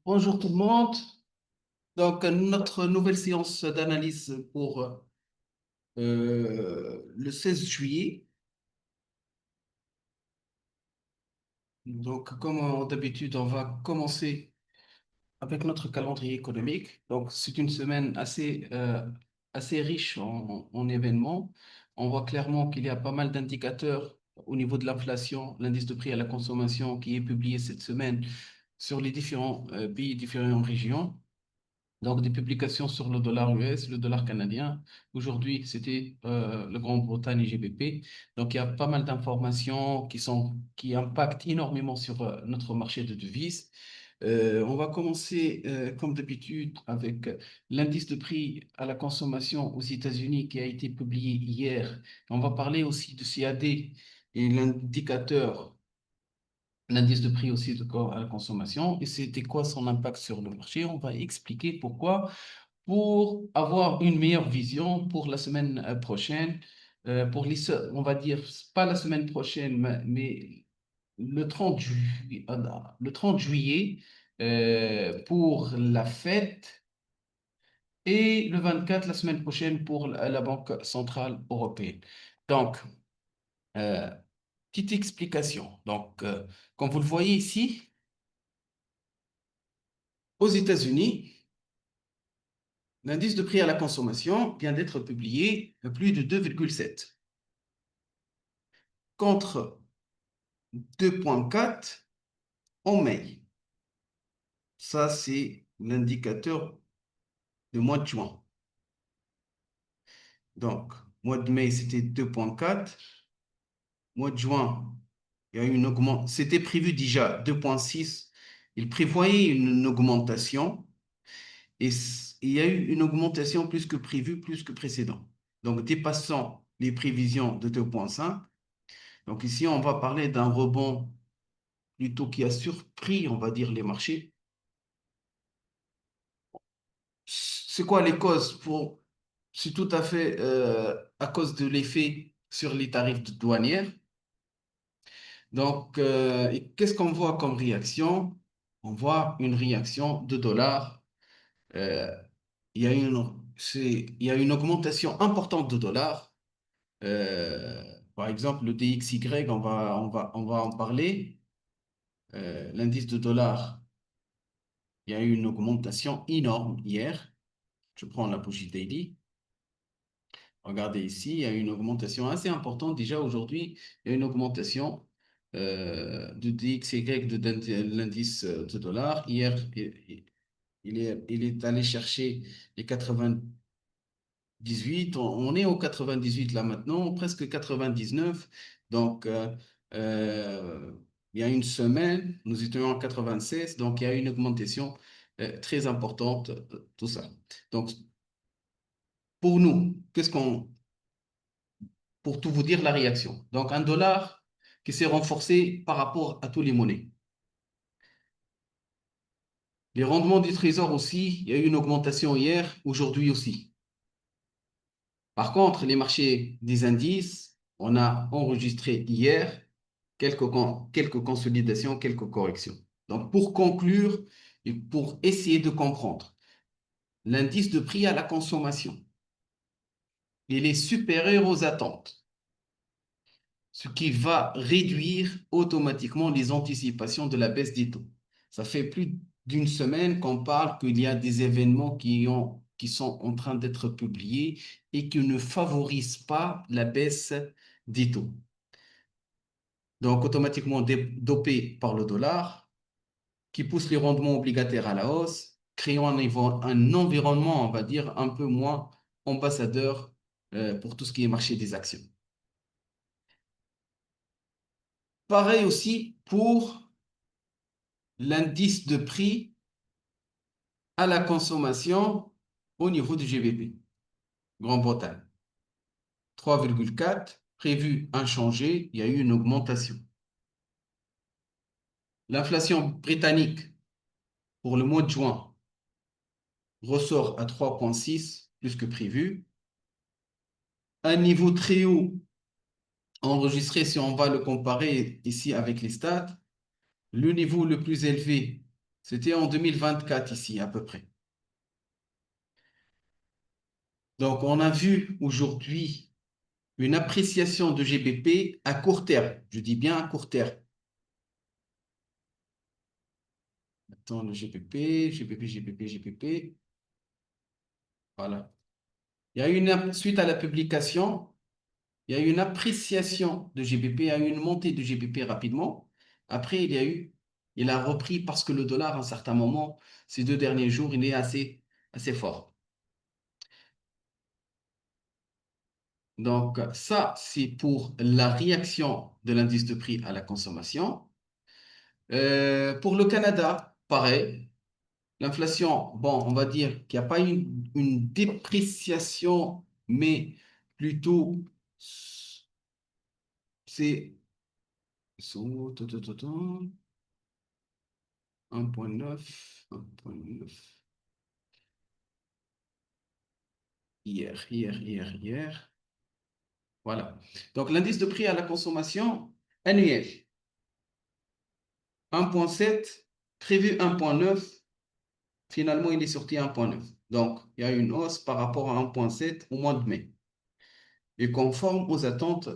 Bonjour tout le monde. Donc, notre nouvelle séance d'analyse pour le 16 juillet. Donc, comme d'habitude, on va commencer avec notre calendrier économique. Donc, c'est une semaine assez riche en événements. On voit clairement qu'il y a pas mal d'indicateurs au niveau de l'inflation, l'indice de prix à la consommation qui est publié cette semaine sur les différents pays, différentes régions. Donc, des publications sur le dollar US, le dollar canadien. Aujourd'hui, c'était le Grande-Bretagne et GBP. Donc, il y a pas mal d'informations qui impactent énormément sur notre marché de devises. On va commencer, comme d'habitude, avec l'indice de prix à la consommation aux États-Unis qui a été publié hier. On va parler aussi de CAD et l'indice de prix aussi à la consommation. Et c'était quoi son impact sur le marché? On va expliquer pourquoi pour avoir une meilleure vision pour la semaine prochaine, on va dire, pas la semaine prochaine, mais le 30 juillet pour la fête et le 24 la semaine prochaine pour la Banque centrale européenne. Donc, euh, petite explication. Donc, comme vous le voyez ici, aux États-Unis, l'indice de prix à la consommation vient d'être publié à plus de 2,7 contre 2,4 en mai. Ça, c'est l'indicateur de mois de juin. Donc, mois de mai, c'était 2,4. Mois de juin, il y a eu une augmentation. C'était prévu déjà 2,6. Il prévoyait une augmentation et il y a eu une augmentation plus que prévue, plus que précédent. Donc, dépassant les prévisions de 2,5. Donc, ici, on va parler d'un rebond plutôt qui a surpris, on va dire, les marchés. C'est quoi les causes pour... C'est tout à fait à cause de l'effet sur les tarifs douanières. Donc, et qu'est-ce qu'on voit comme réaction? On voit une réaction de dollars. Euh, il y a une augmentation importante de dollars. Par exemple, le DXY, on va en parler. L'indice de dollars, il y a eu une augmentation énorme hier. Je prends la bougie daily. Regardez ici, il y a une augmentation assez importante. Déjà aujourd'hui, il y a une augmentation de DXY de l'indice de dollars. Hier, il est allé chercher les 98. On est au 98 là maintenant, presque 99. Donc, euh, il y a une semaine, nous étions en 96. Donc, il y a une augmentation très importante, tout ça. Donc, pour nous, pour tout vous dire la réaction. Donc, un dollar qui s'est renforcé par rapport à tous les monnaies. Les rendements du trésor aussi, il y a eu une augmentation hier, aujourd'hui aussi. Par contre, les marchés des indices, on a enregistré hier quelques consolidations, quelques corrections. Donc, pour conclure et pour essayer de comprendre, l'indice de prix à la consommation, il est supérieur aux attentes, ce qui va réduire automatiquement les anticipations de la baisse des taux. Ça fait plus d'une semaine qu'on parle qu'il y a des événements qui sont en train d'être publiés et qui ne favorisent pas la baisse des taux. Donc, automatiquement dopé par le dollar, qui pousse les rendements obligataires à la hausse, créant un environnement, on va dire, un peu moins ambassadeur pour tout ce qui est marché des actions. Pareil aussi pour l'indice de prix à la consommation au niveau du GBP. Grande-Bretagne, 3,4, prévu inchangé, il y a eu une augmentation. L'inflation britannique pour le mois de juin ressort à 3,6, plus que prévu. Un niveau très haut enregistré, si on va le comparer ici avec les stats, le niveau le plus élevé C'était en 2024 ici, à peu près. Donc, on a vu aujourd'hui une appréciation de GBP à court terme. Je dis bien à court terme. Attends, le GBP. Voilà. Suite à la publication, il y a eu une appréciation de GBP, il y a eu une montée de GBP rapidement. Après, il a repris parce que le dollar, à un certain moment, ces 2 derniers jours, il est assez fort. Donc, ça, c'est pour la réaction de l'indice de prix à la consommation. Pour le Canada, pareil. L'inflation, bon, on va dire qu'il n'y a pas une dépréciation, mais plutôt, c'est 1,9, 1,9. Hier. Voilà. Donc, l'indice de prix à la consommation annuel, 1,7, prévu 1,9. Finalement, il est sorti à 1,9. Donc, il y a une hausse par rapport à 1,7 au mois de mai. Et conforme aux attentes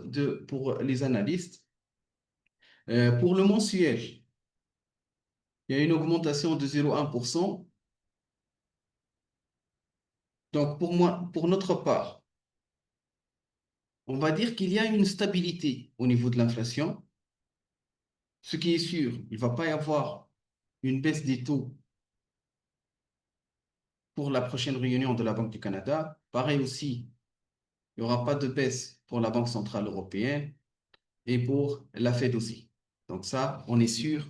pour les analystes. Pour le mensuel, il y a une augmentation de 0,1%. Donc, pour notre part, on va dire qu'il y a une stabilité au niveau de l'inflation. Ce qui est sûr, il ne va pas y avoir une baisse des taux pour la prochaine réunion de la Banque du Canada. Pareil aussi, il n'y aura pas de baisse pour la Banque centrale européenne et pour la Fed aussi. Donc ça, on est sûr.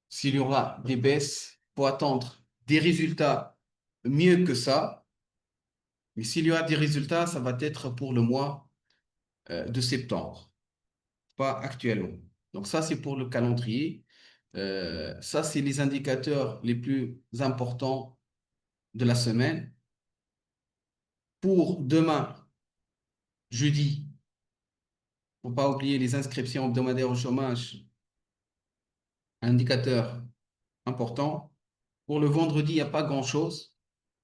S'il y aura des baisses, il faut attendre des résultats mieux que ça. Mais s'il y aura des résultats, ça va être pour le mois de septembre, pas actuellement. Donc ça, c'est pour le calendrier. Ça, c'est les indicateurs les plus importants de la semaine. Pour demain, jeudi, il ne faut pas oublier les inscriptions hebdomadaires au chômage, indicateur important. Pour le vendredi, il n'y a pas grand-chose.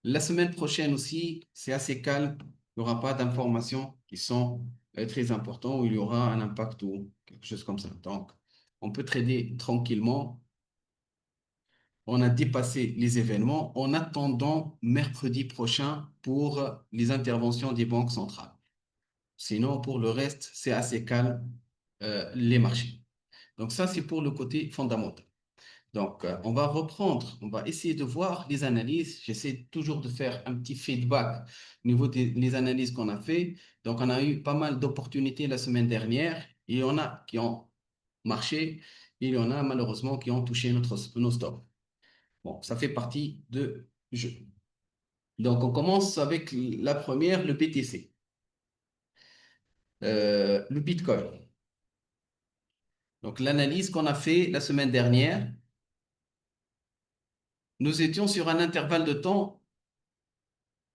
La semaine prochaine aussi, c'est assez calme. Il n'y aura pas d'informations qui sont très importantes où il y aura un impact ou quelque chose comme ça. Donc, on peut trader tranquillement. On a dépassé les événements en attendant mercredi prochain pour les interventions des banques centrales. Sinon, pour le reste, c'est assez calme, les marchés. Donc ça, c'est pour le côté fondamental. Donc, on va reprendre, on va essayer de voir les analyses. J'essaie toujours de faire un petit feedback au niveau des analyses qu'on a fait. Donc, on a eu pas mal d'opportunités la semaine dernière. Il y en a qui ont marché, il y en a malheureusement qui ont touché nos stops. Bon, ça fait partie du jeu. Donc, on commence avec la première, le BTC, le Bitcoin. Donc, l'analyse qu'on a fait la semaine dernière, nous étions sur un intervalle de temps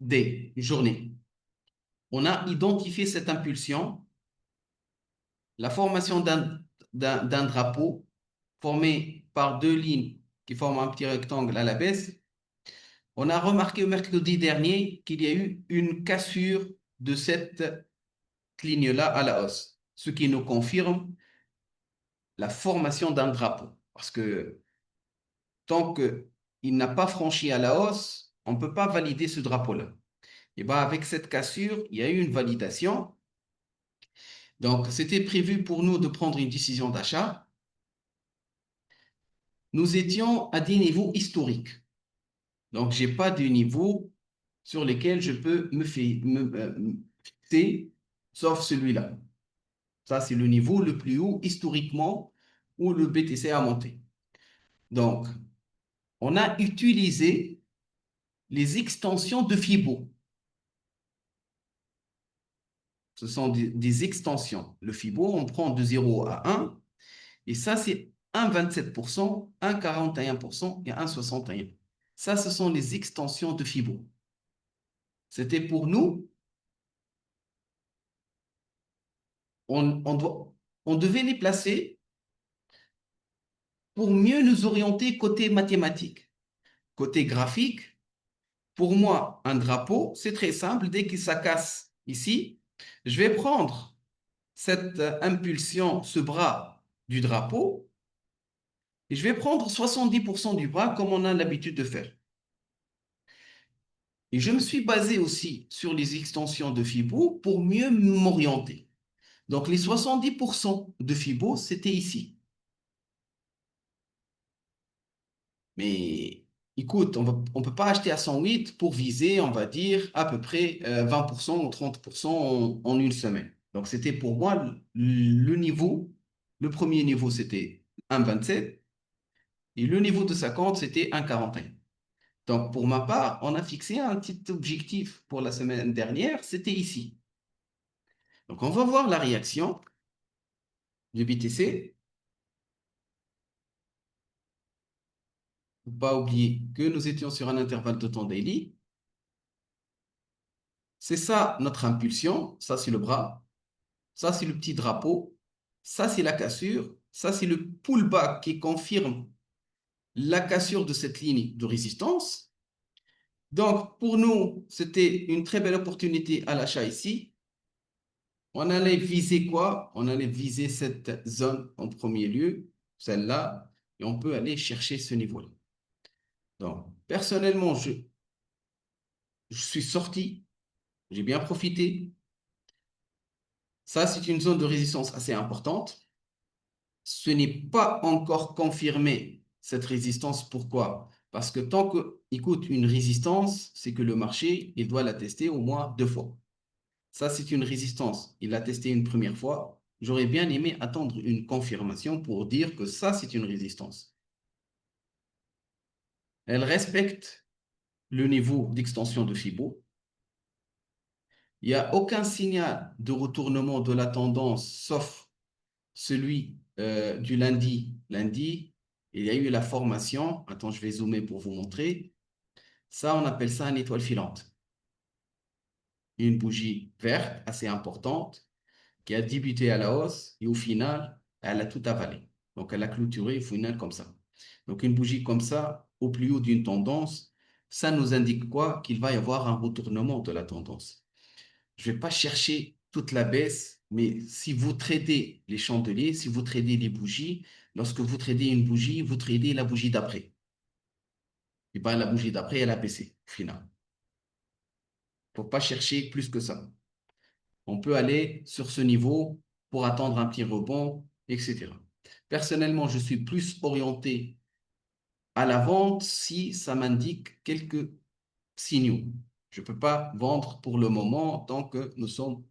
des journées. On a identifié cette impulsion, la formation d'un drapeau formé par deux lignes qui forment un petit rectangle à la baisse. On a remarqué au mercredi dernier qu'il y a eu une cassure de cette ligne-là à la hausse, ce qui nous confirme la formation d'un drapeau. Parce que tant qu'il n'a pas franchi à la hausse, on ne peut pas valider ce drapeau-là. Et bien, avec cette cassure, il y a eu une validation. Donc, c'était prévu pour nous de prendre une décision d'achat. Nous étions à des niveaux historiques. Donc, je n'ai pas de niveau sur lesquels je peux me fixer, sauf celui-là. Ça, c'est le niveau le plus haut historiquement où le BTC a monté. Donc, on a utilisé les extensions de Fibo. Ce sont des extensions. Le Fibo, on prend de 0 à 1, et ça, c'est 1,27%, 1,41% et 1,61%. Ça, ce sont les extensions de Fibo. C'était pour nous, on devait les placer pour mieux nous orienter côté mathématique. Côté graphique, pour moi, un drapeau, c'est très simple. Dès que ça casse ici, je vais prendre cette impulsion, ce bras du drapeau, et je vais prendre 70% du bras comme on a l'habitude de faire. Et je me suis basé aussi sur les extensions de Fibo pour mieux m'orienter. Donc les 70% de Fibo, c'était ici. Mais écoute, on ne peut pas acheter à 108 pour viser, on va dire, à peu près 20% ou 30% en une semaine. Donc c'était pour moi le niveau, le premier niveau, c'était 1,27 et le niveau de 50, c'était 1,41. Donc pour ma part, on a fixé un petit objectif pour la semaine dernière, c'était ici. Donc on va voir la réaction du BTC. Il ne faut pas oublier que nous étions sur un intervalle de temps daily. C'est ça notre impulsion, ça c'est le bras, ça c'est le petit drapeau, ça c'est la cassure, ça c'est le pullback qui confirme la cassure de cette ligne de résistance. Donc pour nous, c'était une très belle opportunité à l'achat ici. On allait viser quoi? On allait viser cette zone en premier lieu, celle-là, et on peut aller chercher ce niveau-là. Donc personnellement, je suis sorti, j'ai bien profité. Ça, c'est une zone de résistance assez importante. Ce n'est pas encore confirmé, cette résistance. Pourquoi? Parce que tant que, écoute, une résistance, c'est que le marché, il doit la tester au moins 2 fois. Ça, c'est une résistance. Il l'a testé une première fois. J'aurais bien aimé attendre une confirmation pour dire que ça, c'est une résistance. Elle respecte le niveau d'extension de Fibo. Il n'y a aucun signal de retournement de la tendance, sauf celui du lundi. Lundi, il y a eu la formation. Attends, je vais zoomer pour vous montrer. Ça, on appelle ça une étoile filante. Une bougie verte assez importante qui a débuté à la hausse et au final, elle a tout avalé. Donc, elle a clôturé au final comme ça. Donc, une bougie comme ça, au plus haut d'une tendance, ça nous indique quoi? Qu'il va y avoir un retournement de la tendance. Je ne vais pas chercher toute la baisse, mais si vous tradez les chandeliers, si vous tradez les bougies, lorsque vous tradez une bougie, vous tradez la bougie d'après. Et bien, la bougie d'après, elle a baissé au final. Il ne faut pas chercher plus que ça. On peut aller sur ce niveau pour attendre un petit rebond, etc. Personnellement, je suis plus orienté à la vente si ça m'indique quelques signaux. Je ne peux pas vendre pour le moment tant que nous sommes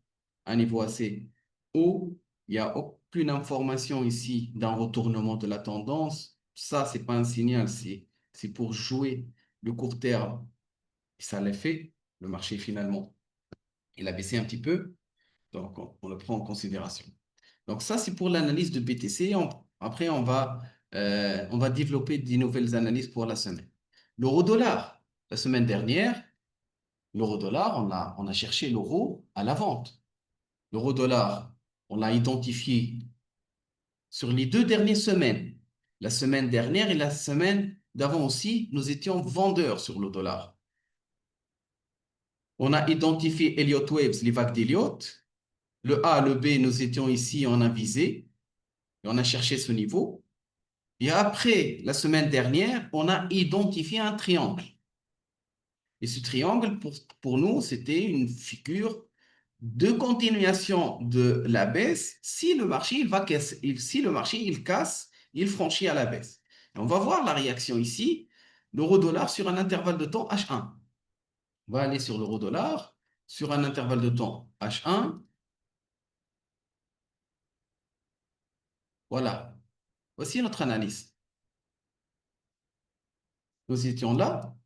à un niveau assez haut. Il n'y a aucune information ici d'un retournement de la tendance. Ça, ce n'est pas un signal, c'est pour jouer le court terme. Et ça l'a fait. Le marché, finalement, il a baissé un petit peu. Donc, on le prend en considération. Donc, ça, c'est pour l'analyse de BTC. Après, on va développer des nouvelles analyses pour la semaine. L'euro-dollar, la semaine dernière, l'euro-dollar, on a cherché l'euro à la vente. L'euro-dollar, on l'a identifié sur les 2 dernières semaines. La semaine dernière et la semaine d'avant aussi, nous étions vendeurs sur le dollar. On a identifié Elliott Waves, les vagues d'Elliott. Le A, le B, nous étions ici, on a visé et on a cherché ce niveau. Et après, la semaine dernière, on a identifié un triangle. Et ce triangle, pour nous, c'était une figure de continuation de la baisse si le marché il va casser, si le marché il casse, il franchit à la baisse. Et on va voir la réaction ici, l'euro-dollar sur un intervalle de temps H1. On va aller sur l'euro-dollar sur un intervalle de temps H1. Voilà. Voici notre analyse. Nous étions là.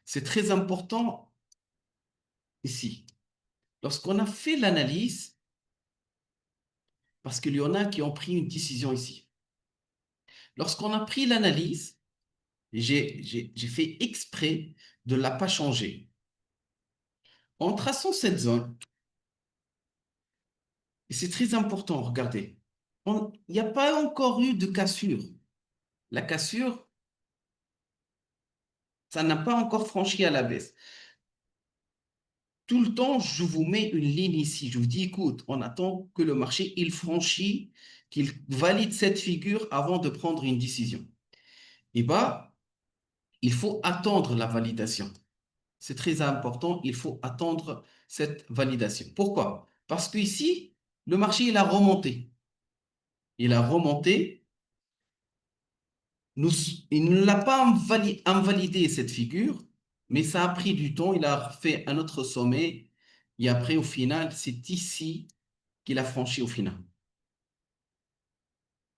C'est très important ici. Lorsqu'on a fait l'analyse, parce qu'il y en a qui ont pris une décision ici. Lorsqu'on a pris l'analyse, j'ai fait exprès de ne la pas changer. En traçant cette zone, et c'est très important, regardez, il n'y a pas encore eu de cassure. La cassure, ça n'a pas encore franchi à la baisse. Tout le temps, je vous mets une ligne ici. Je vous dis, écoute, on attend que le marché, il franchit, qu'il valide cette figure avant de prendre une décision. Et bah, il faut attendre la validation. C'est très important, il faut attendre cette validation. Pourquoi? Parce qu'ici, le marché, il a remonté. Il a remonté. Il ne l'a pas invalidé, cette figure, mais ça a pris du temps. Il a fait un autre sommet. Et après, au final, c'est ici qu'il a franchi au final.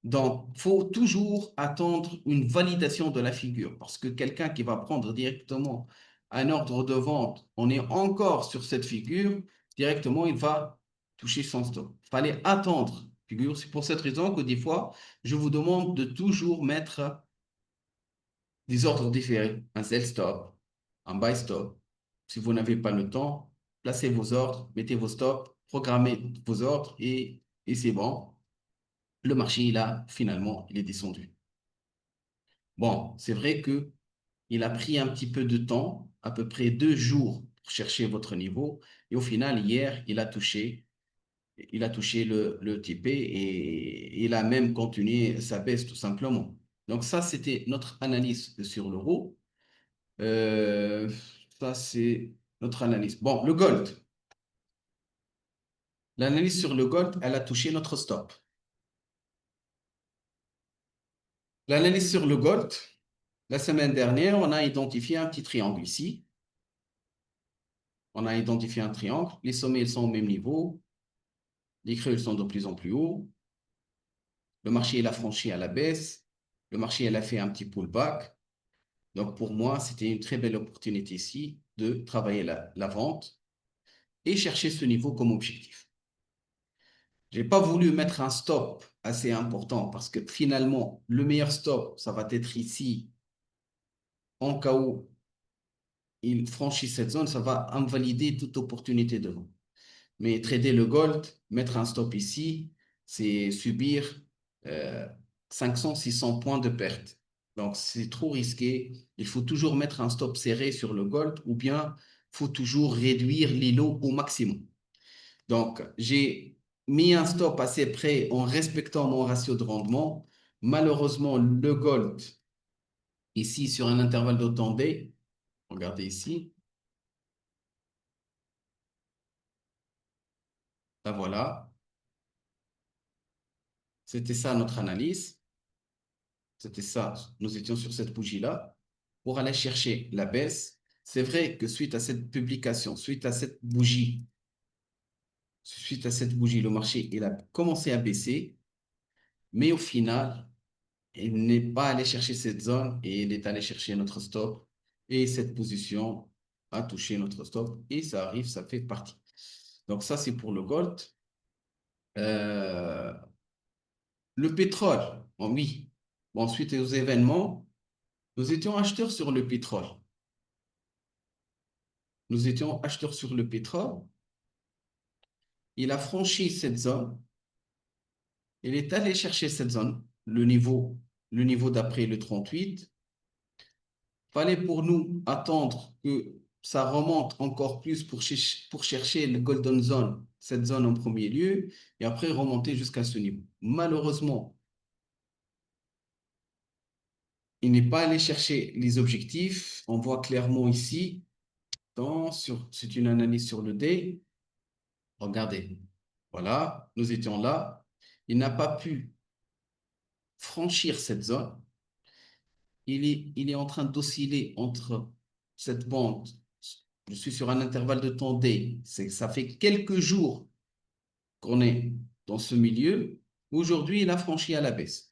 Donc, il faut toujours attendre une validation de la figure parce que quelqu'un qui va prendre directement un ordre de vente, on est encore sur cette figure, directement, il va toucher son stop. Il fallait attendre figure. C'est pour cette raison que des fois, je vous demande de toujours mettre des ordres différés, un sell stop, un buy stop. Si vous n'avez pas le temps, placez vos ordres, mettez vos stops, programmez vos ordres et c'est bon. Le marché, finalement, il est descendu. Bon, c'est vrai que il a pris un petit peu de temps, à peu près 2 jours pour chercher votre niveau. Et au final, hier, il a touché le TP et il a même continué sa baisse tout simplement. Donc ça, c'était notre analyse sur l'euro. Euh, Ça, c'est notre analyse. Bon, le gold. L'analyse sur le gold, elle a touché notre stop. L'analyse sur le gold, la semaine dernière, on a identifié un petit triangle ici. On a identifié un triangle. Les sommets, ils sont au même niveau. Les creux, ils sont de plus en plus hauts. Le marché, il a franchi à la baisse. Le marché, il a fait un petit pullback. Donc, pour moi, c'était une très belle opportunité ici de travailler la vente et chercher ce niveau comme objectif. Je n'ai pas voulu mettre un stop assez important parce que finalement, le meilleur stop, ça va être ici. En cas où il franchit cette zone, ça va invalider toute opportunité de vente. Mais trader le gold, mettre un stop ici, c'est subir 500, 600 points de perte. Donc, c'est trop risqué. Il faut toujours mettre un stop serré sur le gold ou bien il faut toujours réduire les lots au maximum. Donc, j'ai mis un stop assez près en respectant mon ratio de rendement. Malheureusement, le gold, ici sur un intervalle de temps D, regardez ici, là voilà, c'était ça notre analyse. C'était ça, nous étions sur cette bougie-là pour aller chercher la baisse. C'est vrai que suite à cette publication, suite à cette bougie, le marché il a commencé à baisser, mais au final, il n'est pas allé chercher cette zone et il est allé chercher notre stop. Et cette position a touché notre stop et ça arrive, ça fait partie. Donc ça, c'est pour le gold. Euh, le pétrole, bon, oui. Bon, suite aux événements, nous étions acheteurs sur le pétrole. Nous étions acheteurs sur le pétrole. Il a franchi cette zone. Il est allé chercher cette zone, le niveau d'après le 38. Fallait pour nous attendre que ça remonte encore plus pour chercher le Golden Zone, cette zone en premier lieu, et après remonter jusqu'à ce niveau. Malheureusement, il n'est pas allé chercher les objectifs. On voit clairement ici, c'est une analyse sur le D. Regardez, voilà, nous étions là. Il n'a pas pu franchir cette zone. Il est en train d'osciller entre cette bande. Je suis sur un intervalle de temps D. Ça fait quelques jours qu'on est dans ce milieu. Aujourd'hui, il a franchi à la baisse.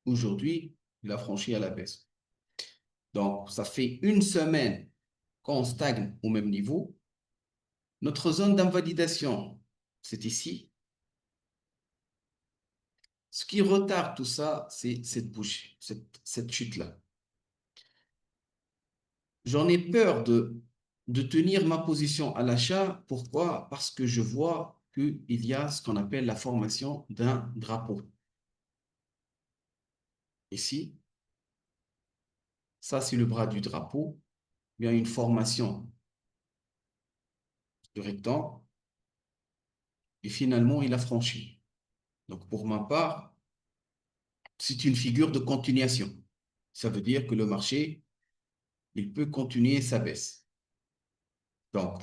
Aujourd'hui, il a franchi à la baisse. Donc, ça fait une semaine qu'on stagne au même niveau. Notre zone d'invalidation, c'est ici. Ce qui retarde tout ça, c'est cette bougie, cette chute-là. J'en ai peur de tenir ma position à l'achat. Pourquoi? Parce que je vois qu'il y a ce qu'on appelle la formation d'un drapeau. Ici, ça c'est le bras du drapeau. Il y a une formation de rectangle et finalement il a franchi. Donc pour ma part, c'est une figure de continuation. Ça veut dire que le marché, il peut continuer sa baisse. Donc,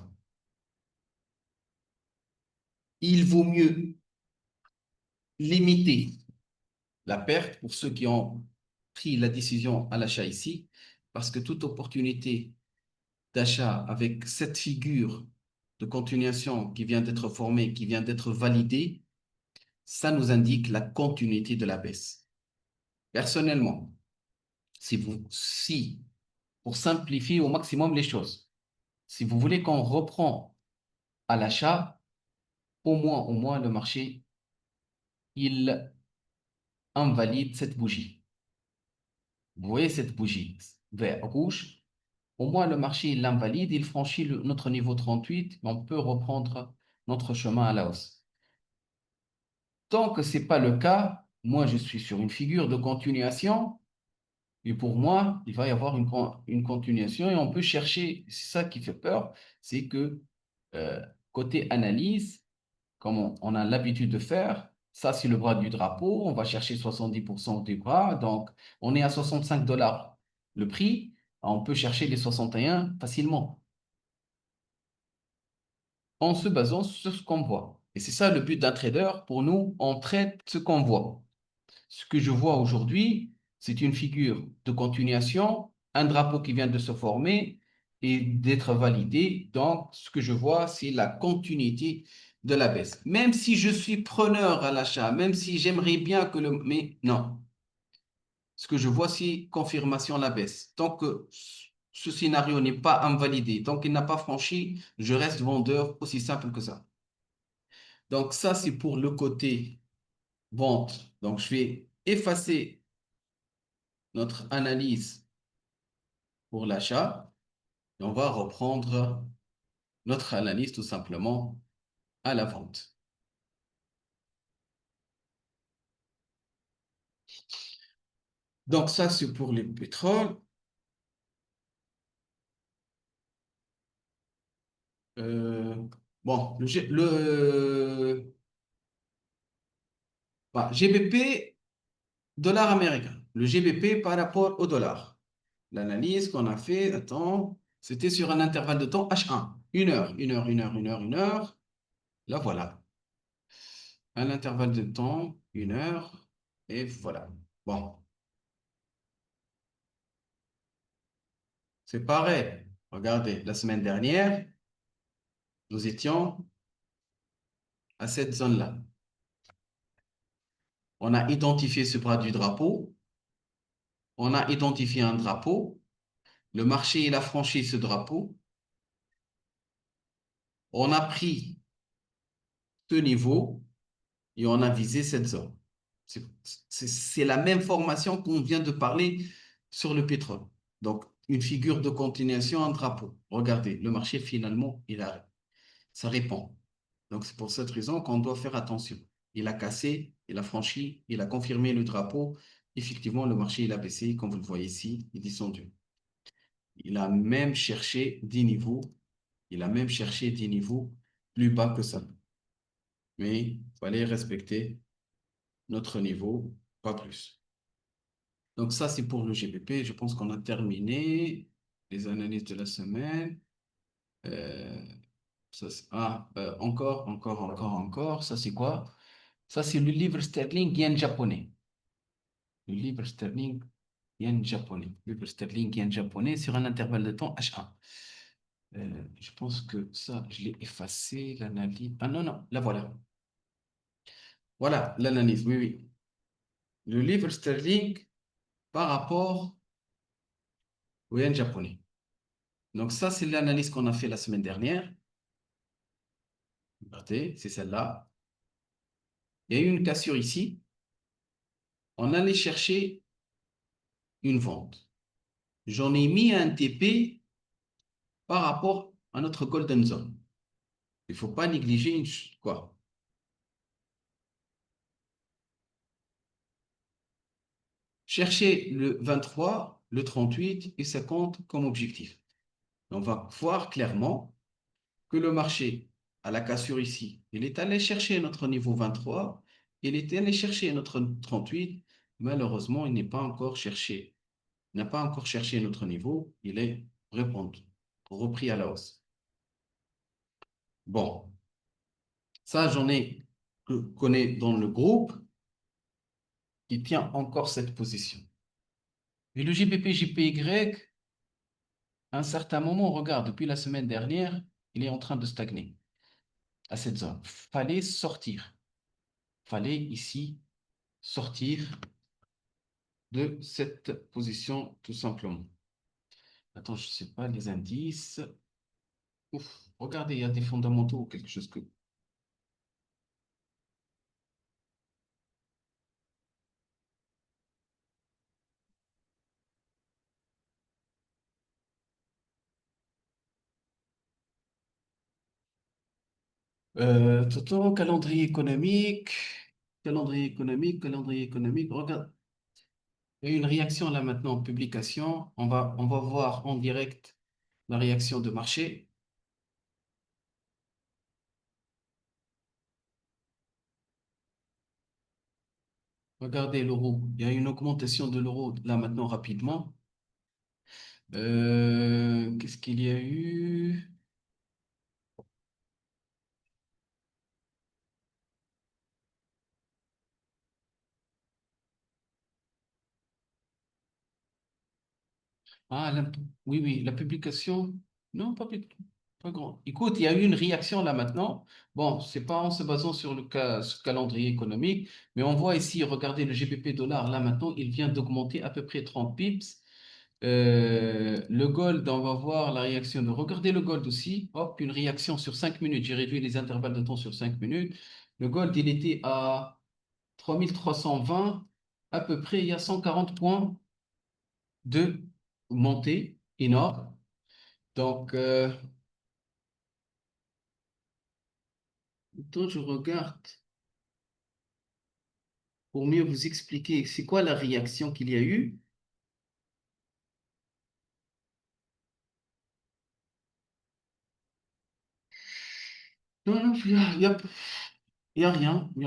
il vaut mieux limiter la perte pour ceux qui ont pris la décision à l'achat ici, parce que toute opportunité d'achat avec cette figure de continuation qui vient d'être formée, qui vient d'être validée, ça nous indique la continuité de la baisse. Personnellement, si pour simplifier au maximum les choses, si vous voulez qu'on reprend à l'achat, au moins le marché, il invalide cette bougie. Vous voyez cette bougie vert rouge, au moins le marché il l'invalide, il franchit notre niveau 38, on peut reprendre notre chemin à la hausse. Tant que ce n'est pas le cas, moi je suis sur une figure de continuation, et pour moi, il va y avoir une continuation et on peut chercher, c'est ça qui fait peur, c'est que côté analyse, comme on a l'habitude de faire, ça c'est le bras du drapeau, on va chercher 70% du bras, donc on est à 65 dollars le prix, on peut chercher les 61 facilement en se basant sur ce qu'on voit. Et c'est ça le but d'un trader. Pour nous, on traite ce qu'on voit. Ce que je vois aujourd'hui, c'est une figure de continuation, un drapeau qui vient de se former et d'être validé. Donc, ce que je vois, c'est la continuité de la baisse. Même si je suis preneur à l'achat, même si j'aimerais bien que le... Mais non, ce que je vois, c'est confirmation à la baisse. Tant que ce scénario n'est pas invalidé, tant qu'il n'a pas franchi, je reste vendeur, aussi simple que ça. Donc, ça, c'est pour le côté vente. Donc, je vais effacer notre analyse pour l'achat et on va reprendre notre analyse tout simplement à la vente. Donc ça, c'est pour le pétrole. Euh, bon, GBP, dollar américain. Le GBP par rapport au dollar. L'analyse qu'on a fait, attends, c'était sur un intervalle de temps H1. Une heure, une heure, une heure, une heure, une heure. Là, voilà. Un intervalle de temps, une heure. Et voilà. Bon, c'est pareil. Regardez, la semaine dernière, nous étions à cette zone-là. On a identifié ce bras du drapeau. On a identifié un drapeau. Le marché, il a franchi ce drapeau. On a pris ce niveau et on a visé cette zone. C'est la même formation qu'on vient de parler sur le pétrole. Donc, une figure de continuation, un drapeau. Regardez, le marché, finalement, ça répond. Donc, c'est pour cette raison qu'on doit faire attention. Il a cassé, il a franchi, il a confirmé le drapeau. Effectivement, le marché, il a baissé, comme vous le voyez ici, il est descendu. Il a même cherché des niveaux, il a même cherché des niveaux plus bas que ça. Mais il fallait respecter notre niveau, pas plus. Donc ça, c'est pour le GBP. Je pense qu'on a terminé les analyses de la semaine. Euh, encore. Ça, c'est quoi? Ça, c'est le livre sterling yen japonais. Le livre sterling yen japonais. Le livre sterling yen japonais sur un intervalle de temps H1. Je pense que ça, je l'ai effacé, l'analyse. Ah non, non, la voilà. Voilà, l'analyse, oui, oui. Le livre sterling par rapport au yen japonais. Donc ça, c'est l'analyse qu'on a fait la semaine dernière. Regardez, c'est celle-là. Il y a eu une cassure ici. On allait chercher une vente. J'en ai mis un TP par rapport à notre golden zone. Il ne faut pas négliger quoi? chercher le 23, le 38 et 50 comme objectif. On va voir clairement que le marché, à la cassure ici, il est allé chercher notre niveau 23, il est allé chercher notre 38. Malheureusement, il n'est pas encore cherché. Il n'a pas encore cherché notre niveau, il est répondu, repris à la hausse. Bon, ça, j'en ai connais dans le groupe qui tient encore cette position. Et le GBP, JPY, à un certain moment, on regarde, depuis la semaine dernière, il est en train de stagner à cette zone. Fallait sortir. Fallait ici sortir de cette position tout simplement. Attends, je ne sais pas, les indices. Ouf, regardez, il y a des fondamentaux ou quelque chose que... Toto, calendrier économique. Regarde, il y a une réaction là maintenant en publication. On va voir en direct la réaction de marché. Regardez l'euro. Il y a une augmentation de l'euro là maintenant rapidement. Qu'est-ce qu'il y a eu? Ah, oui, oui, la publication. Non, pas grand. Écoute, il y a eu une réaction là maintenant. Bon, c'est pas en se basant sur ce calendrier économique, mais on voit ici, regardez le GBP dollar là maintenant, il vient d'augmenter à peu près 30 pips. Le gold, on va voir la réaction de. Regardez le gold aussi. Hop, une réaction sur 5 minutes. J'ai réduit les intervalles de temps sur 5 minutes. Le gold, il était à 3320 à peu près. Il y a 140 points de montée énorme. Donc, quand je regarde pour mieux vous expliquer c'est quoi la réaction qu'il y a eu. Non, non, il y a rien, il y a rien, il y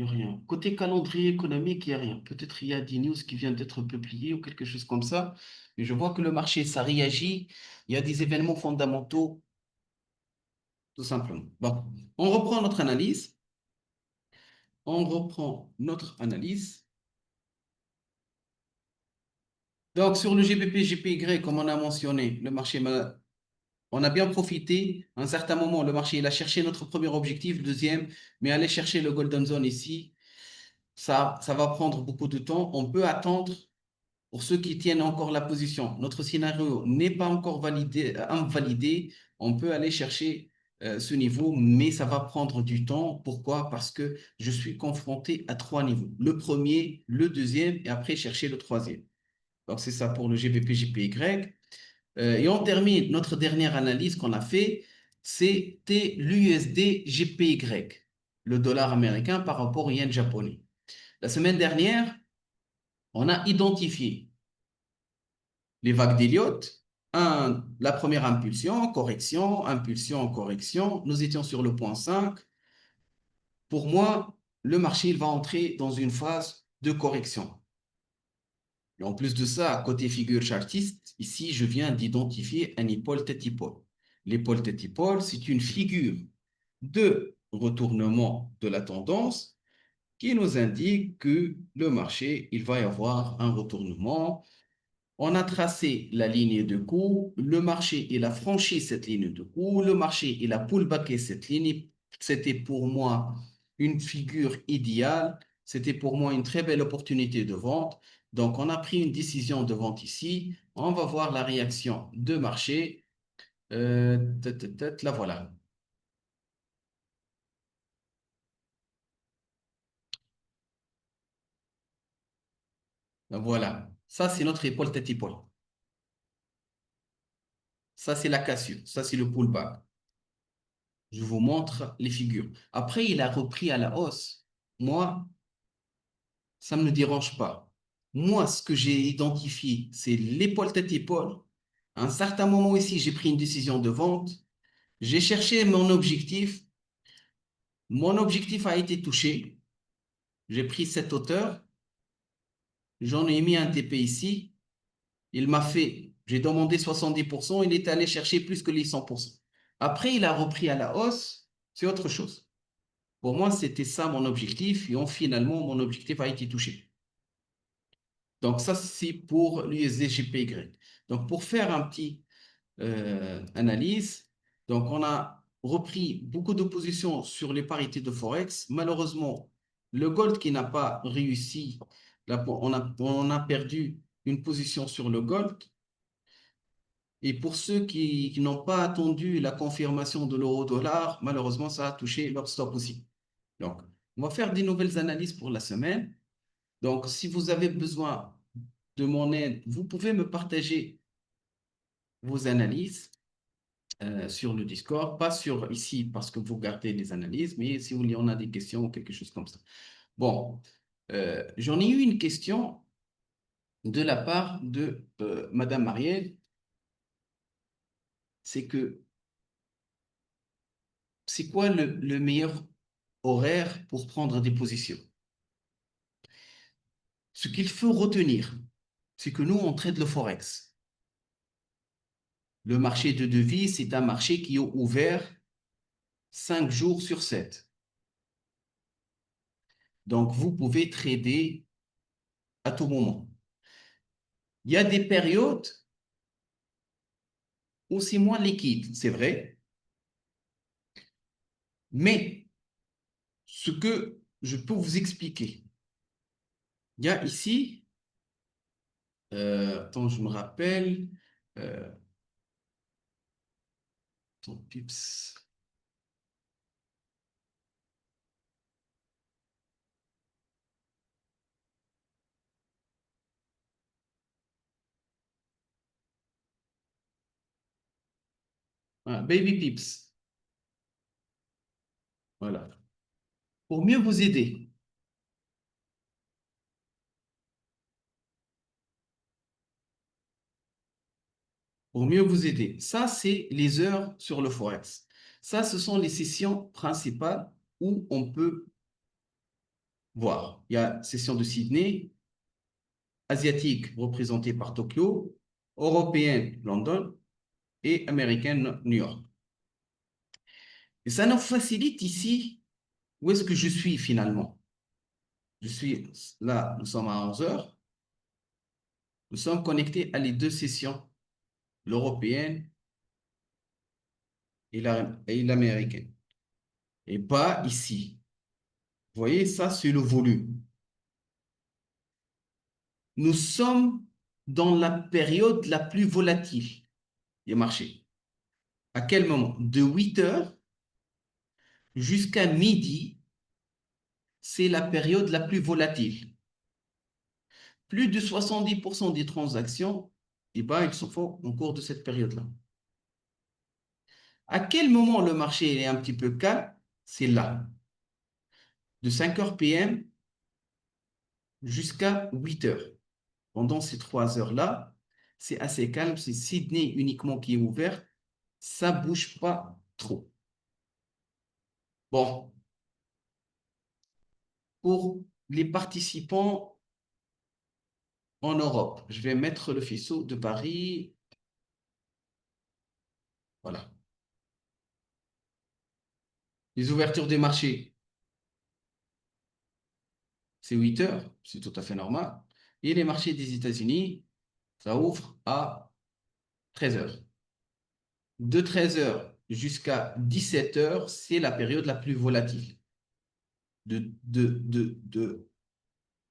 a rien. Côté calendrier économique, il n'y a rien. Peut-être il y a des news qui viennent d'être publiées ou quelque chose comme ça. Mais je vois que le marché, ça réagit. Il y a des événements fondamentaux, tout simplement. Bon, on reprend notre analyse. On reprend notre analyse. Donc, sur le GBP, GPY, comme on a mentionné, le marché, on a bien profité. À un certain moment, le marché, il a cherché notre premier objectif, deuxième, mais aller chercher le Golden Zone ici, ça va prendre beaucoup de temps. On peut attendre pour ceux qui tiennent encore la position. Notre scénario n'est pas encore validé, invalidé. On peut aller chercher ce niveau, mais ça va prendre du temps. Pourquoi? Parce que je suis confronté à trois niveaux. Le premier, le deuxième, et après chercher le troisième. Donc, c'est ça pour le GBP, JPY. Et on termine notre dernière analyse qu'on a fait, c'était l'USD GPY, le dollar américain par rapport au yen japonais. La semaine dernière, on a identifié les vagues d'Elliott. La première impulsion, correction, impulsion, correction. Nous étions sur le point 5. Pour moi, le marché il va entrer dans une phase de correction. Et en plus de ça, côté figure chartiste, ici, je viens d'identifier un épaule tête-épaule. L'épaule tête-épaule, c'est une figure de retournement de la tendance qui nous indique que le marché, il va y avoir un retournement. On a tracé la ligne de cours, le marché, il a franchi cette ligne de cours, le marché, il a pullbacké cette ligne. C'était pour moi une figure idéale, c'était pour moi une très belle opportunité de vente. Donc, on a pris une décision de vente ici. On va voir la réaction de marché. La voilà. Voilà. Ça, c'est notre épaule tête-épaule. Ça, c'est la cassure. Ça, c'est le pullback. Je vous montre les figures. Après, il a repris à la hausse. Moi, ça ne me dérange pas. Moi, ce que j'ai identifié, c'est l'épaule tête épaule. À un certain moment ici, j'ai pris une décision de vente. J'ai cherché mon objectif. Mon objectif a été touché. J'ai pris cette hauteur. J'en ai mis un TP ici. Il m'a fait, j'ai demandé 70%. Il est allé chercher plus que les 100%. Après, il a repris à la hausse. C'est autre chose. Pour moi, c'était ça mon objectif. Et finalement, mon objectif a été touché. Donc, ça, c'est pour l'USD-GPY. Donc, pour faire un petit analyse, donc on a repris beaucoup de positions sur les parités de Forex. Malheureusement, le gold qui n'a pas réussi, là, on a perdu une position sur le gold. Et pour ceux qui n'ont pas attendu la confirmation de l'euro-dollar, malheureusement, ça a touché leur stop aussi. Donc, on va faire des nouvelles analyses pour la semaine. Donc, si vous avez besoin de mon aide, vous pouvez me partager vos analyses sur le Discord, pas sur ici parce que vous gardez les analyses, mais si vous y en a des questions ou quelque chose comme ça. Bon, j'en ai eu une question de la part de Madame Marielle, c'est que c'est quoi le meilleur horaire pour prendre des positions? Ce qu'il faut retenir, c'est que nous, on traite le Forex. Le marché de devises, c'est un marché qui est ouvert 5 jours sur 7. Donc, vous pouvez trader à tout moment. Il y a des périodes où c'est moins liquide, c'est vrai, mais ce que je peux vous expliquer, il y a ici, attends, je me rappelle, euh, attends, pips, voilà, baby pips, voilà, pour mieux vous aider. Pour mieux vous aider. Ça, c'est les heures sur le Forex. Ça, ce sont les sessions principales où on peut voir. Il y a session de Sydney, asiatique représentée par Tokyo, européenne London et américaine New York. Et ça nous facilite ici où est-ce que je suis finalement. Je suis là, nous sommes à 11 heures. Nous sommes connectés à les deux sessions, l'européenne et l'américaine. Et pas ici. Vous voyez, ça, c'est le volume. Nous sommes dans la période la plus volatile des marchés. À quel moment? De 8 heures jusqu'à midi, c'est la période la plus volatile. Plus de 70% des transactions, eh ben, ils se font au cours de cette période-là. À quel moment le marché est un petit peu calme? C'est là. De 5 heures PM jusqu'à 8 heures. Pendant ces 3 heures-là, c'est assez calme. C'est Sydney uniquement qui est ouvert. Ça ne bouge pas trop. Bon, pour les participants en Europe, je vais mettre le faisceau de Paris. Voilà. Les ouvertures des marchés, c'est 8 heures, c'est tout à fait normal. Et les marchés des États-Unis, ça ouvre à 13 heures. De 13 heures jusqu'à 17 heures, c'est la période la plus volatile. De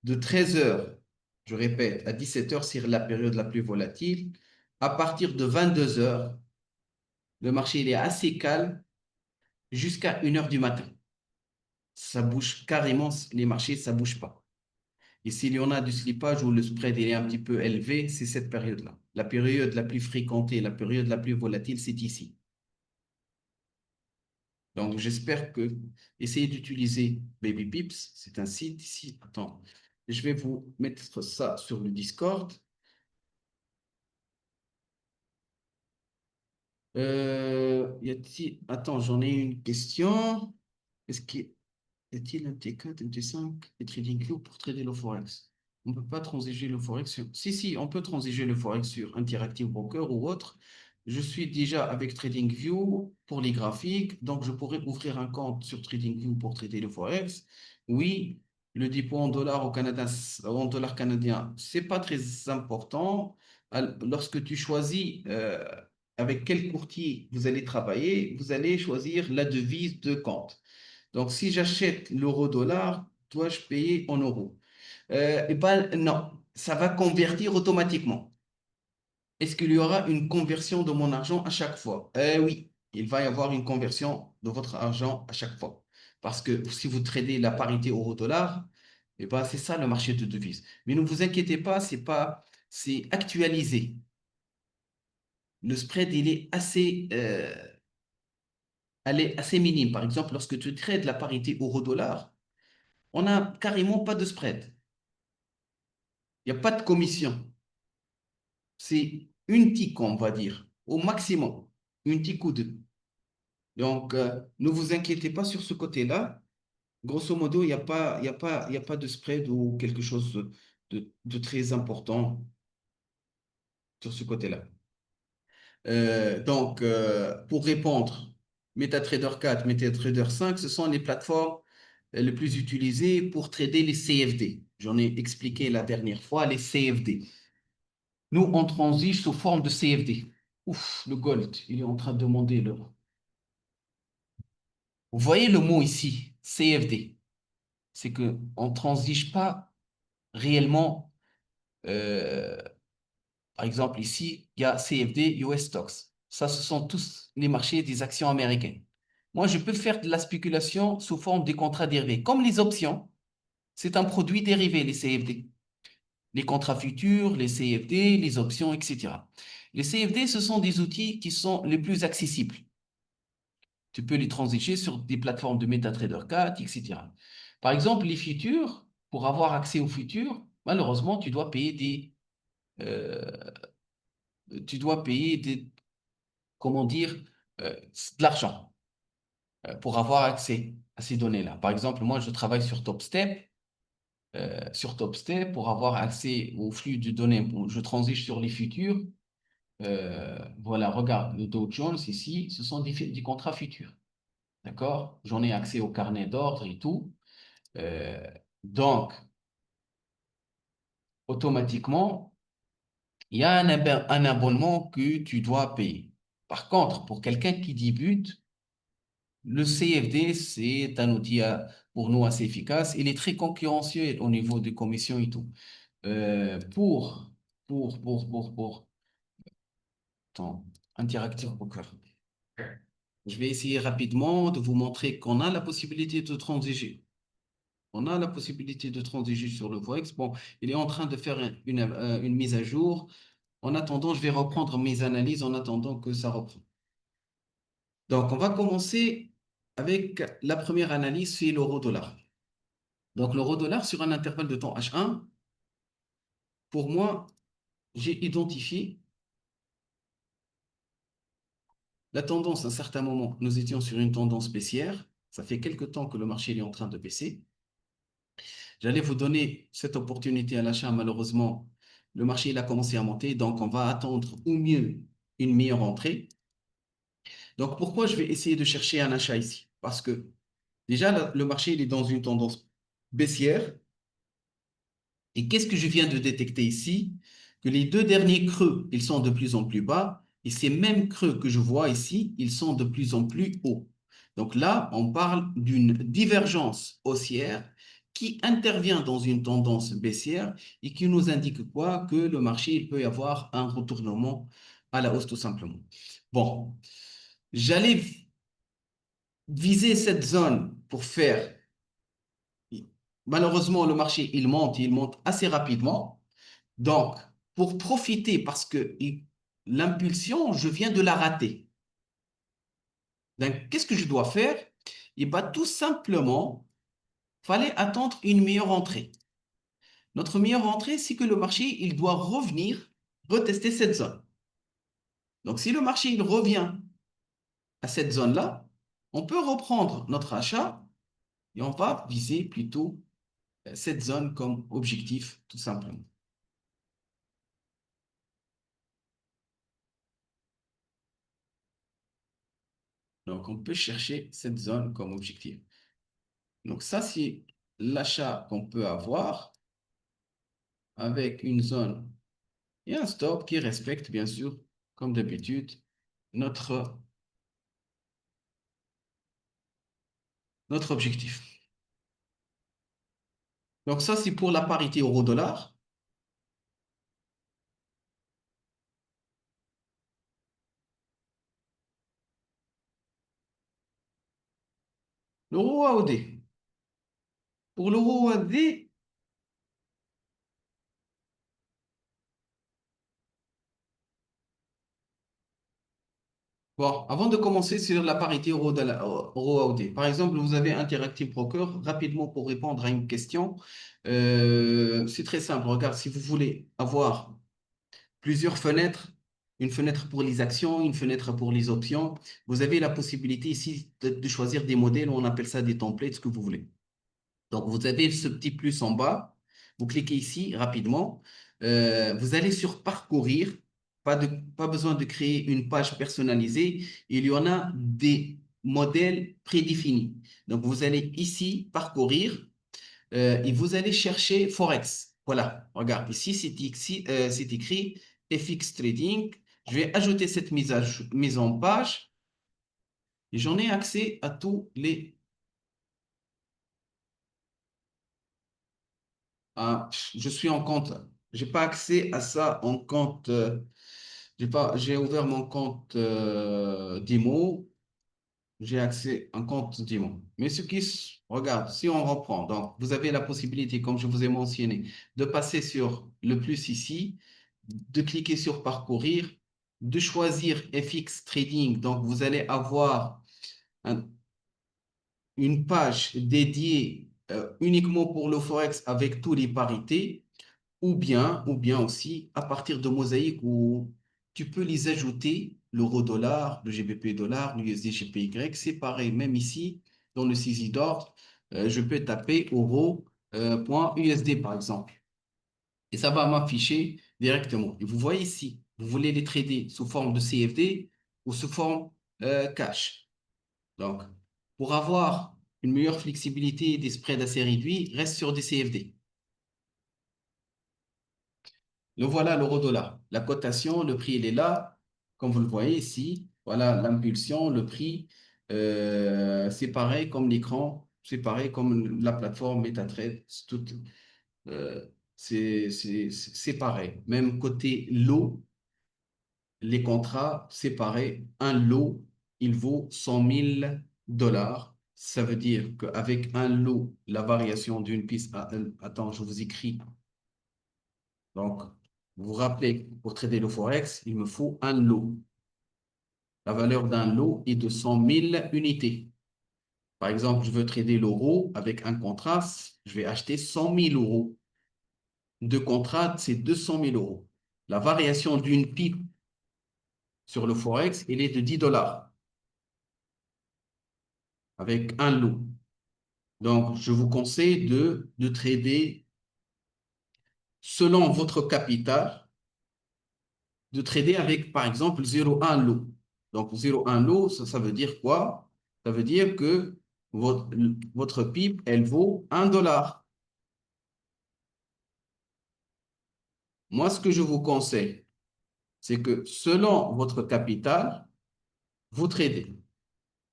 13 heures, je répète, à 17 heures, c'est la période la plus volatile. À partir de 22 heures, le marché il est assez calme jusqu'à 1 heure du matin. Ça bouge carrément, les marchés, ça ne bouge pas. Et s'il y en a du slippage où le spread est un petit peu élevé, c'est cette période-là. La période la plus fréquentée, la période la plus volatile, c'est ici. Donc, j'espère que essayez d'utiliser Baby Pips. C'est un site ici. Attends. Je vais vous mettre ça sur le Discord. Attends, j'en ai une question. Est-ce qu'il y a-t-il un T4, un T5 et TradingView pour trader le Forex? On ne peut pas transiger le Forex sur... Si, on peut transiger le Forex sur Interactive Broker ou autre. Je suis déjà avec TradingView pour les graphiques, donc je pourrais ouvrir un compte sur TradingView pour trader le Forex. Oui, le dépôt en dollars au Canada, en dollars canadiens, c'est pas très important. Lorsque tu choisis avec quel courtier vous allez travailler, vous allez choisir la devise de compte. Donc, si j'achète l'euro-dollar, dois-je payer en euros? Eh ben, non, ça va convertir automatiquement. Est-ce qu'il y aura une conversion de mon argent à chaque fois? Oui, il va y avoir une conversion de votre argent à chaque fois. Parce que si vous tradez la parité euro-dollar, eh ben, c'est ça le marché de devises. Mais ne vous inquiétez pas, c'est actualisé. Le spread, elle est assez minime. Par exemple, lorsque tu trades la parité euro-dollar, on n'a carrément pas de spread. Il n'y a pas de commission. C'est une tique, on va dire, au maximum, une tique ou deux. Donc, ne vous inquiétez pas sur ce côté-là. Grosso modo, il y a pas de spread ou quelque chose de très important sur ce côté-là. Donc, pour répondre, MetaTrader 4, MetaTrader 5, ce sont les plateformes les plus utilisées pour trader les CFD. J'en ai expliqué la dernière fois, les CFD. Nous, on transige sous forme de CFD. Ouf, le gold, il est en train de demander le... Vous voyez le mot ici, CFD. C'est qu'on ne transige pas réellement. euh, Par exemple, ici, il y a CFD, US Stocks. Ça, ce sont tous les marchés des actions américaines. Moi, je peux faire de la spéculation sous forme de contrats dérivés. Comme les options, c'est un produit dérivé, les CFD. Les contrats futurs, les CFD, les options, etc. Les CFD, ce sont des outils qui sont les plus accessibles. Tu peux les transiger sur des plateformes de MetaTrader 4, etc. Par exemple, les futurs, pour avoir accès aux futurs, malheureusement, euh, tu dois payer des, comment dire, de l'argent pour avoir accès à ces données-là. Par exemple, moi, je travaille sur TopStep. Sur TopStep, pour avoir accès au flux de données, je transige sur les futurs. Voilà, regarde, le Dow Jones ici, ce sont des contrats futurs. D'accord? J'en ai accès au carnet d'ordre et tout. Euh, donc, automatiquement, il y a un abonnement que tu dois payer. Par contre, pour quelqu'un qui débute, le CFD, c'est un outil pour nous assez efficace. Il est très concurrentiel au niveau des commissions et tout. Euh, pour, pour, attends, Interactive Broker. Je vais essayer rapidement de vous montrer qu'on a la possibilité de transiger. On a la possibilité de transiger sur le Forex. Bon, il est en train de faire une mise à jour. En attendant, je vais reprendre mes analyses en attendant que ça reprenne. Donc, on va commencer avec la première analyse, c'est l'euro-dollar. Donc, l'euro-dollar sur un intervalle de temps H1, pour moi, j'ai identifié la tendance à un certain moment. Nous étions sur une tendance baissière. Ça fait quelque temps que le marché est en train de baisser. J'allais vous donner cette opportunité à l'achat. Malheureusement, le marché il a commencé à monter. Donc, on va attendre au mieux une meilleure entrée. Donc, pourquoi je vais essayer de chercher un achat ici? Parce que déjà, le marché il est dans une tendance baissière. Et qu'est-ce que je viens de détecter ici? Que les deux derniers creux, ils sont de plus en plus bas. Et ces mêmes creux que je vois ici, ils sont de plus en plus hauts. Donc là, on parle d'une divergence haussière qui intervient dans une tendance baissière et qui nous indique quoi? Que le marché, il peut y avoir un retournement à la hausse tout simplement. Bon, j'allais viser cette zone pour faire. Malheureusement, le marché, il monte assez rapidement. Donc, pour profiter, parce que l'impulsion, je viens de la rater. Donc, qu'est-ce que je dois faire? Eh bien, tout simplement, fallait attendre une meilleure entrée. Notre meilleure entrée, c'est que le marché, il doit revenir, retester cette zone. Donc, si le marché, il revient à cette zone-là, on peut reprendre notre achat et on va viser plutôt cette zone comme objectif, tout simplement. Donc, on peut chercher cette zone comme objectif. Donc, ça, c'est l'achat qu'on peut avoir avec une zone et un stop qui respecte, bien sûr, comme d'habitude, notre, notre objectif. Donc, ça, c'est pour la parité euro-dollar. L'euro AOD. Pour l'euro AOD, bon, avant de commencer sur la parité euro-AOD, par exemple, vous avez Interactive Broker, rapidement pour répondre à une question. C'est très simple. Regarde, si vous voulez avoir plusieurs fenêtres, une fenêtre pour les actions, une fenêtre pour les options, vous avez la possibilité ici de choisir des modèles, on appelle ça des templates, ce que vous voulez. Donc, vous avez ce petit plus en bas. Vous cliquez ici rapidement. Vous allez sur Parcourir. Pas besoin de créer une page personnalisée. Il y en a des modèles prédéfinis. Donc, vous allez ici Parcourir et vous allez chercher Forex. Voilà, regarde, ici, c'est écrit FX Trading. Je vais ajouter cette mise en page et j'en ai accès à tous les. Ah, je suis en compte. J'ai pas accès à ça en compte. J'ai ouvert mon compte Demo. J'ai accès à un compte Demo. Mais regarde, si on reprend, donc vous avez la possibilité, comme je vous ai mentionné, de passer sur le plus ici, de cliquer sur Parcourir, de choisir FX Trading. Donc vous allez avoir un- une page dédiée uniquement pour le Forex avec tous les parités. Ou bien aussi à partir de mosaïques où tu peux les ajouter, l'euro-dollar, le GBP dollar, l'USD GPY, c'est pareil. Même ici, dans le saisie d'ordre, je peux taper euro.USD par exemple. Et ça va m'afficher directement. Et vous voyez ici, vous voulez les trader sous forme de CFD ou sous forme cash. Donc, pour avoir une meilleure flexibilité des spreads assez réduits, reste sur des CFD. Le voilà, l'euro-dollar. La cotation, le prix, il est là. Comme vous le voyez ici, voilà l'impulsion, le prix. C'est pareil comme l'écran, c'est pareil comme la plateforme MetaTrader. Euh, c'est pareil. Même côté lot, les contrats, c'est pareil. Un lot, il vaut 100 000 dollars. Ça veut dire qu'avec un lot, la variation d'une piste. Attends, je vous écris. Donc, vous vous rappelez, pour trader le Forex, il me faut un lot. La valeur d'un lot est de 100 000 unités. Par exemple, je veux trader l'euro avec un contrat, je vais acheter 100 000 euros. Deux contrats, c'est 200 000 euros. La variation d'une pipe sur le Forex, il est de 10 dollars avec un lot. Donc, je vous conseille de trader selon votre capital, de trader avec, par exemple, 0,1 lot. Donc, 0,1 lot, ça veut dire quoi? Ça veut dire que votre pipe, elle vaut 1 dollar. Moi, ce que je vous conseille, c'est que selon votre capital, vous tradez.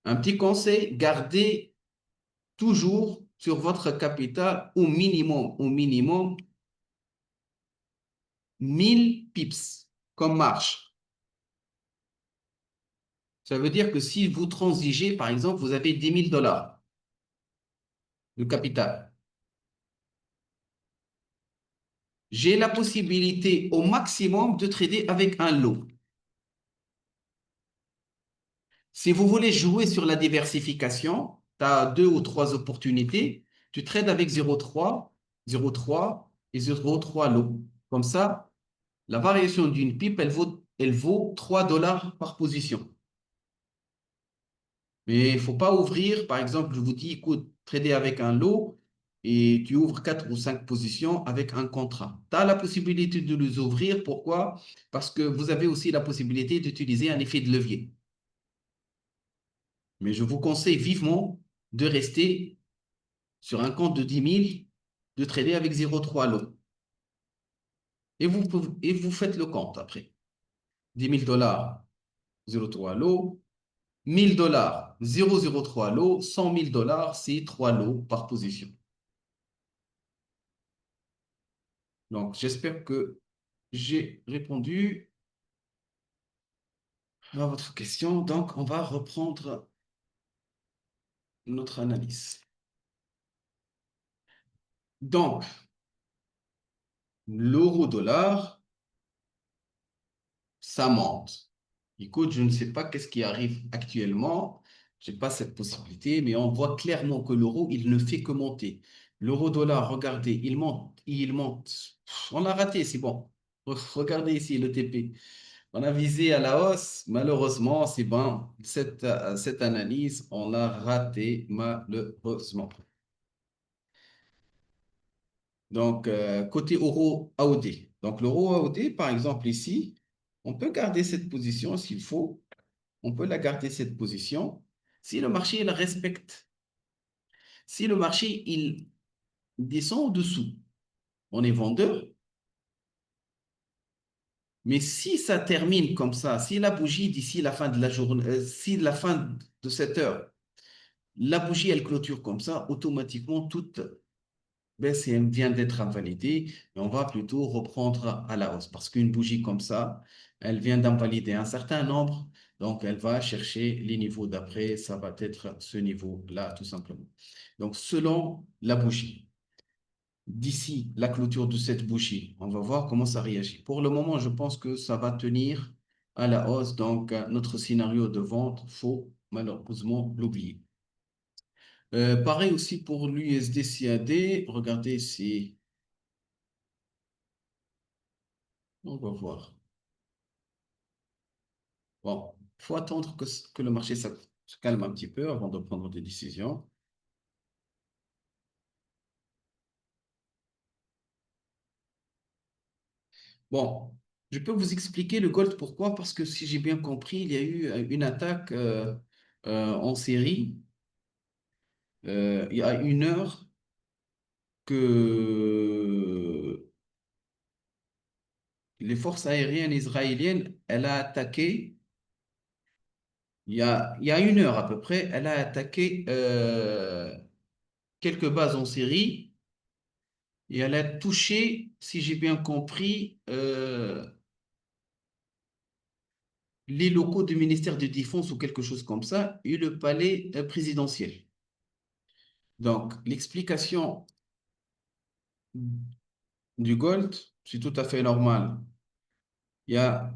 Un petit conseil, gardez toujours sur votre capital au minimum 1000 pips comme marge. Ça veut dire que si vous transigez, par exemple, vous avez 10 000 dollars de capital. J'ai la possibilité au maximum de trader avec un lot. Si vous voulez jouer sur la diversification, tu as deux ou trois opportunités. Tu trades avec 0,3, 0,3. et 0,3 lots. Comme ça, la variation d'une pipe, elle vaut 3 dollars par position. Mais il ne faut pas ouvrir, par exemple, je vous dis, écoute, trader avec un lot et tu ouvres 4 ou 5 positions avec un contrat. Tu as la possibilité de les ouvrir. Pourquoi? Parce que vous avez aussi la possibilité d'utiliser un effet de levier. Mais je vous conseille vivement de rester sur un compte de 10 000, de trader avec 0,3 lots. Et vous faites le compte après. 10 000 dollars, 0,3 lots. 1 000 dollars, 0,03 lots. 100 000 dollars, c'est 3 lots par position. Donc, j'espère que j'ai répondu à votre question. Donc, on va reprendre notre analyse. Donc, l'euro-dollar, ça monte. Écoute, je ne sais pas qu'est-ce qui arrive actuellement. Je n'ai pas cette possibilité, mais on voit clairement que l'euro, il ne fait que monter. L'euro-dollar, regardez, il monte, il monte. On l'a raté, c'est bon. Regardez ici le TP. On a visé à la hausse. Malheureusement, c'est bon. Cette analyse, on l'a ratée malheureusement. Donc, côté euro AOD. Donc, l'euro AOD, par exemple, ici, on peut garder cette position s'il faut. On peut la garder cette position si le marché il respecte. Si le marché il descend au-dessous, on est vendeur. Mais si ça termine comme ça, si la bougie d'ici la fin de la journée, si la fin de cette heure, la bougie elle clôture comme ça, automatiquement toute BCM vient d'être invalidée et on va plutôt reprendre à la hausse parce qu'une bougie comme ça, elle vient d'invalider un certain nombre, donc elle va chercher les niveaux d'après, ça va être ce niveau-là tout simplement. Donc selon la bougie, d'ici la clôture de cette bougie, on va voir comment ça réagit. Pour le moment, je pense que ça va tenir à la hausse, donc notre scénario de vente, faut malheureusement l'oublier. Pareil aussi pour l'USD CAD. Regardez si on va voir. Bon, il faut attendre que le marché se calme un petit peu avant de prendre des décisions. Bon, je peux vous expliquer le gold pourquoi? Parce que si j'ai bien compris, il y a eu une attaque en série il y a 1 heure que les forces aériennes israéliennes, elle a attaqué, il y a 1 heure à peu près, elle a attaqué quelques bases en série et elle a touché, si j'ai bien compris, les locaux du ministère de Défense ou quelque chose comme ça et le palais présidentiel. Donc, l'explication du gold, c'est tout à fait normal. Il y a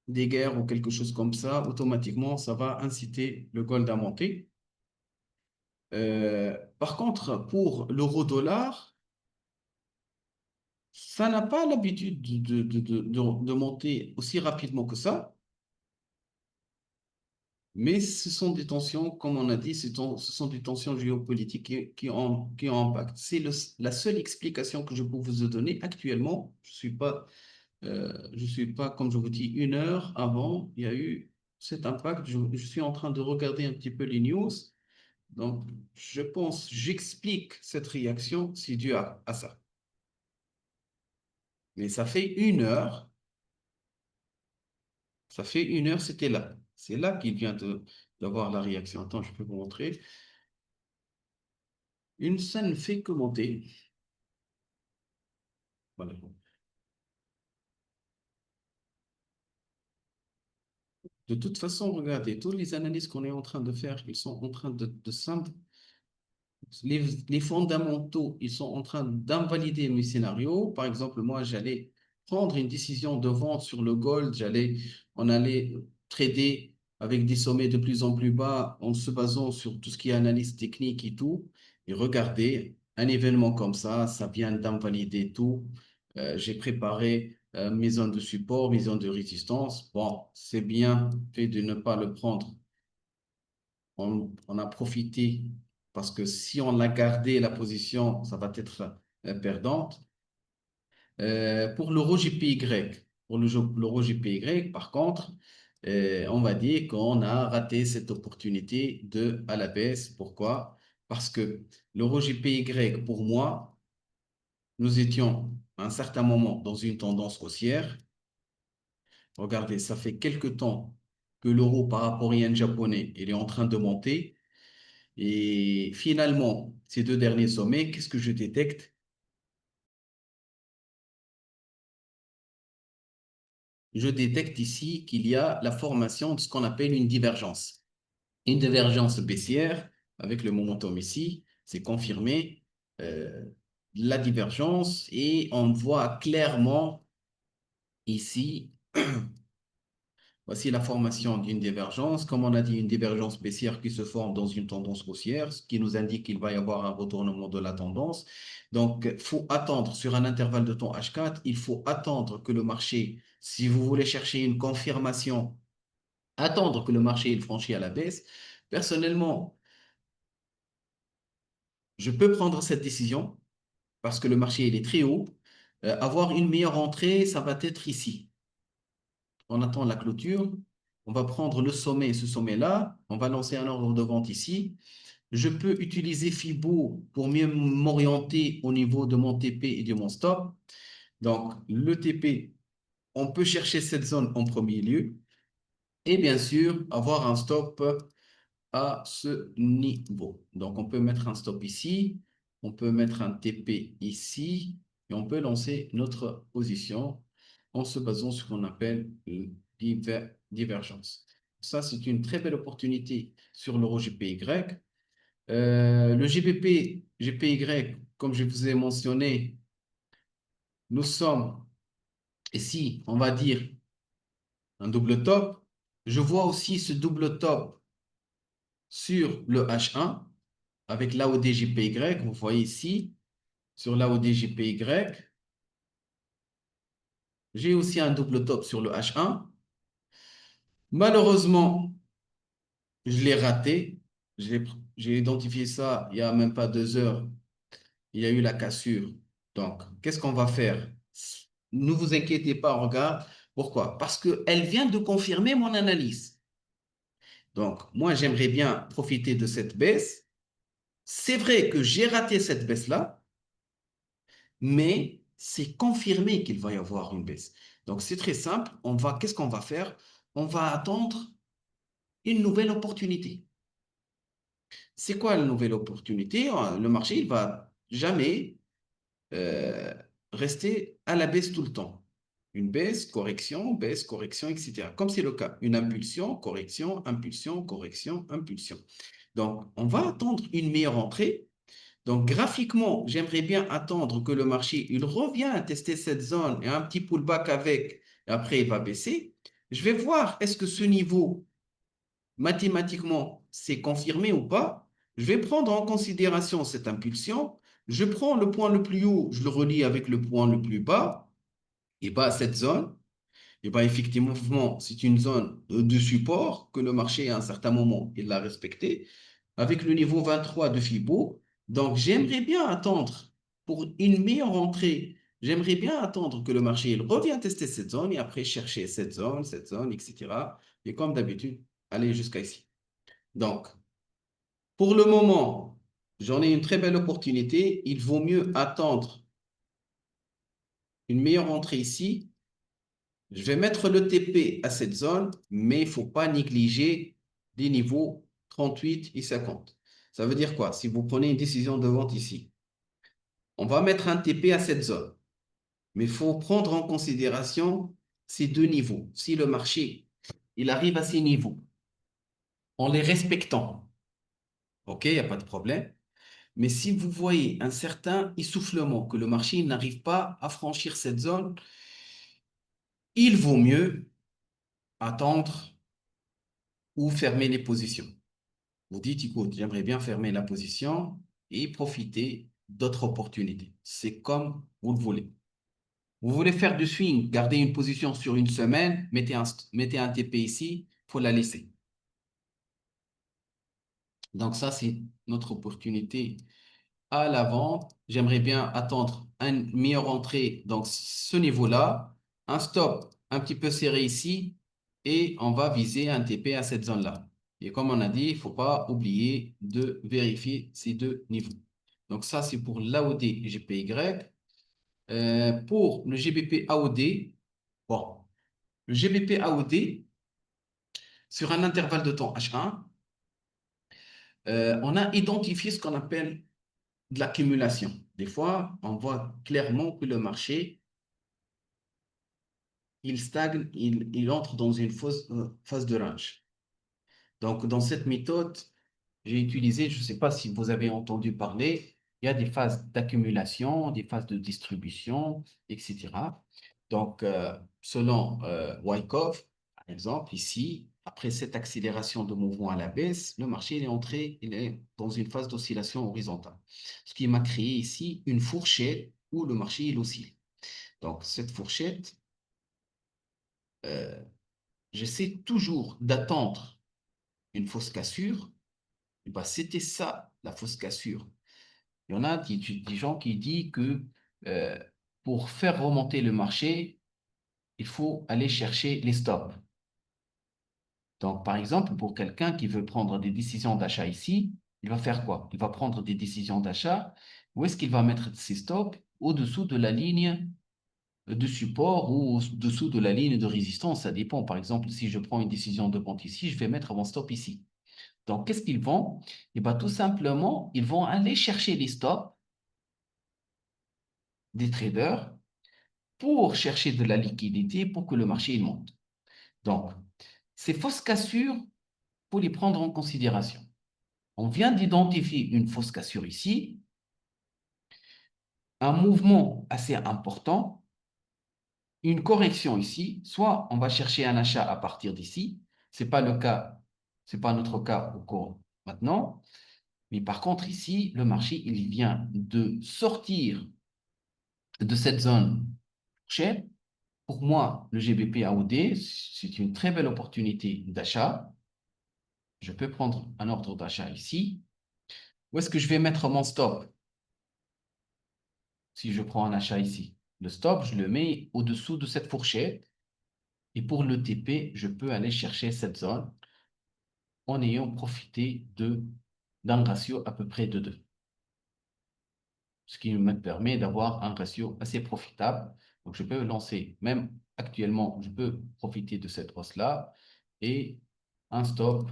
des guerres ou quelque chose comme ça, automatiquement, ça va inciter le gold à monter. Par contre, pour l'euro-dollar, ça n'a pas l'habitude de monter aussi rapidement que ça, mais ce sont des tensions, comme on a dit, ce sont des tensions géopolitiques qui ont impact. C'est la seule explication que je peux vous donner actuellement. Je suis pas, comme je vous dis, 1 heure avant, il y a eu cet impact. Je suis en train de regarder un petit peu les news. Donc, je pense, j'explique cette réaction, c'est dû à ça. Mais ça fait 1 heure, c'était là. C'est là qu'il vient d'avoir la réaction. Attends, je peux vous montrer. Ça ne fait que monter. Voilà. De toute façon, regardez, tous les analyses qu'on est en train de faire, ils sont en train de les fondamentaux, ils sont en train d'invalider mes scénarios. Par exemple, moi, j'allais prendre une décision de vente sur le gold, on allait trader avec des sommets de plus en plus bas en se basant sur tout ce qui est analyse technique et tout. Et regardez, un événement comme ça vient d'invalider tout. J'ai préparé mes zones de support, mes zones de résistance. Bon, c'est bien fait de ne pas le prendre. On a profité parce que si on l'a gardé, la position, ça va être perdante. Pour l'euro GPY, pour l'euro GPY, par contre, on va dire qu'on a raté cette opportunité de à la baisse. Pourquoi? Parce que l'euro GPY, pour moi, nous étions à un certain moment dans une tendance haussière. Regardez, ça fait quelque temps que l'euro par rapport au yen japonais, il est en train de monter. Et finalement, ces deux derniers sommets, qu'est-ce que je détecte? Je détecte ici qu'il y a la formation de ce qu'on appelle une divergence. Une divergence baissière avec le momentum ici, c'est confirmé euh, la divergence et on voit clairement ici, voici la formation d'une divergence. Comme on a dit, une divergence baissière qui se forme dans une tendance haussière, ce qui nous indique qu'il va y avoir un retournement de la tendance. Donc, il faut attendre sur un intervalle de temps H4, il faut attendre que le marché, si vous voulez chercher une confirmation, attendre que le marché il franchit à la baisse. Personnellement, je peux prendre cette décision parce que le marché il est très haut. Avoir une meilleure entrée, ça va être ici. On attend la clôture. On va prendre le sommet, ce sommet-là. On va lancer un ordre de vente ici. Je peux utiliser Fibo pour mieux m'orienter au niveau de mon TP et de mon stop. Donc, le TP, on peut chercher cette zone en premier lieu. Et bien sûr, avoir un stop à ce niveau. Donc, on peut mettre un stop ici, on peut mettre un TP ici, et on peut lancer notre position en se basant sur ce qu'on appelle une divergence. Ça, c'est une très belle opportunité sur l'euro GPY. Le GBP, GPY, comme je vous ai mentionné, nous sommes ici, on va dire, un double top. Je vois aussi ce double top sur le H1 avec l'AODJPY, vous voyez ici, sur l'AODJPY. J'ai aussi un double top sur le H1. Malheureusement, je l'ai raté. J'ai identifié ça il n'y a même pas 2 heures. Il y a eu la cassure. Donc, qu'est-ce qu'on va faire? Ne vous inquiétez pas, on regarde. Pourquoi? Parce qu'elle vient de confirmer mon analyse. Donc, moi, j'aimerais bien profiter de cette baisse. C'est vrai que j'ai raté cette baisse-là, mais c'est confirmé qu'il va y avoir une baisse. Donc, c'est très simple. Qu'est-ce qu'on va faire? On va attendre une nouvelle opportunité. C'est quoi la nouvelle opportunité? Le marché, il va jamais euh, rester à la baisse tout le temps. Une baisse, correction, etc. Comme c'est le cas. Une impulsion, correction, impulsion, correction, impulsion. Donc, on va attendre une meilleure entrée. Donc, graphiquement, j'aimerais bien attendre que le marché il revient à tester cette zone et un petit pullback avec, et après il va baisser. Je vais voir est-ce que ce niveau, mathématiquement, c'est confirmé ou pas. Je vais prendre en considération cette impulsion. Je prends le point le plus haut, je le relie avec le point le plus bas. Et bien, cette zone, et bien, effectivement, c'est une zone de support que le marché, à un certain moment, il l'a respecté avec le niveau 23 de Fibo. Donc, j'aimerais bien attendre pour une meilleure entrée. J'aimerais bien attendre que le marché il revienne tester cette zone et après chercher cette zone, etc. Et comme d'habitude, aller jusqu'à ici. Donc, pour le moment, j'en ai une très belle opportunité. Il vaut mieux attendre une meilleure entrée ici. Je vais mettre le TP à cette zone, mais il ne faut pas négliger les niveaux 38 et 50. Ça veut dire quoi? Si vous prenez une décision de vente ici, on va mettre un TP à cette zone, mais il faut prendre en considération ces deux niveaux. Si le marché il arrive à ces niveaux, en les respectant, OK, il n'y a pas de problème. Mais si vous voyez un certain essoufflement, que le marché n'arrive pas à franchir cette zone, il vaut mieux attendre ou fermer les positions. Vous dites, écoute, j'aimerais bien fermer la position et profiter d'autres opportunités. C'est comme vous le voulez. Vous voulez faire du swing, garder une position sur une semaine, mettez un TP ici, il faut la laisser. Donc ça, c'est notre opportunité à la vente. J'aimerais bien attendre une meilleure entrée dans ce niveau-là, un stop un petit peu serré ici, et on va viser un TP à cette zone-là. Et comme on a dit, il ne faut pas oublier de vérifier ces deux niveaux. Donc ça, c'est pour l'AOD et GPY. Pour le GBP AOD, bon, le GBP AOD, sur un intervalle de temps H1, on a identifié ce qu'on appelle de l'accumulation. Des fois, on voit clairement que le marché, il stagne, il entre dans une phase de range. Donc, dans cette méthode, j'ai utilisé, je ne sais pas si vous avez entendu parler, il y a des phases d'accumulation, des phases de distribution, etc. Donc, selon Wyckoff, par exemple, ici, après cette accélération de mouvement à la baisse, le marché il est entré, il est dans une phase d'oscillation horizontale. Ce qui m'a créé ici une fourchette où le marché il oscille. Donc, cette fourchette, euh, j'essaie toujours d'attendre une fausse cassure. Et ben, c'était ça, la fausse cassure. Il y en a des gens qui disent que euh, pour faire remonter le marché, il faut aller chercher les stops. Donc, par exemple, pour quelqu'un qui veut prendre des décisions d'achat ici, il va faire quoi? Il va prendre des décisions d'achat. Où est-ce qu'il va mettre ses stops? Au-dessous de la ligne de support ou au-dessous de la ligne de résistance. Ça dépend. Par exemple, si je prends une décision de vente ici, je vais mettre mon stop ici. Donc, qu'est-ce qu'ils vont? Eh bien, tout simplement, ils vont aller chercher les stops des traders pour chercher de la liquidité pour que le marché il monte. Donc, ces fausses cassures, il faut les prendre en considération. On vient d'identifier une fausse cassure ici, un mouvement assez important, une correction ici, soit on va chercher un achat à partir d'ici, ce n'est pas le cas, c'est pas notre cas au cours maintenant, mais par contre ici, le marché, il vient de sortir de cette zone chère. Pour moi, le GBP AOD, c'est une très belle opportunité d'achat. Je peux prendre un ordre d'achat ici. Où est-ce que je vais mettre mon stop si je prends un achat ici? Le stop, je le mets au-dessous de cette fourchette. Et pour le TP, je peux aller chercher cette zone en ayant profité d'un ratio à peu près de 2. Ce qui me permet d'avoir un ratio assez profitable. Donc, je peux lancer, même actuellement, je peux profiter de cette hausse-là et un stop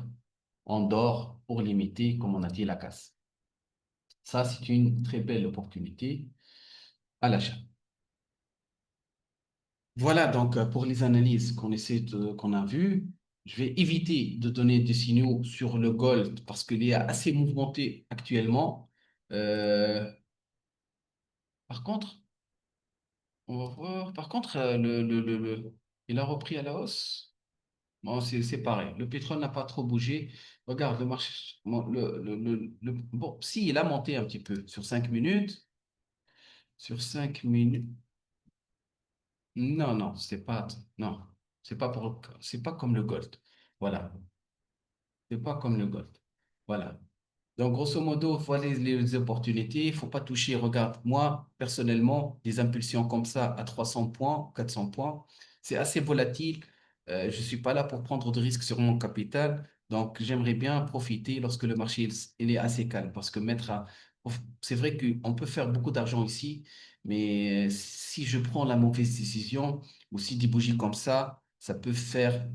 en dehors pour limiter, comme on a dit, la casse. Ça, c'est une très belle opportunité à l'achat. Voilà donc pour les analyses qu'on a vues. Je vais éviter de donner des signaux sur le gold parce qu'il est assez mouvementé actuellement. Euh, par contre, on va voir. Par contre, il a repris à la hausse. Bon, c'est pareil. Le pétrole n'a pas trop bougé. Regarde, le marché. Bon, bon, si, il a monté un petit peu sur 5 minutes. Sur 5 minutes. Non, non, non, c'est pas comme le gold. Voilà. C'est pas comme le gold. Voilà. Donc, grosso modo, voilà les opportunités. Il ne faut pas toucher. Regarde, moi, personnellement, des impulsions comme ça à 300 points, 400 points, c'est assez volatile. Je ne suis pas là pour prendre de risques sur mon capital. Donc, j'aimerais bien profiter lorsque le marché il est assez calme. Parce que c'est vrai qu'on peut faire beaucoup d'argent ici, mais si je prends la mauvaise décision ou si des bougies comme ça peut faire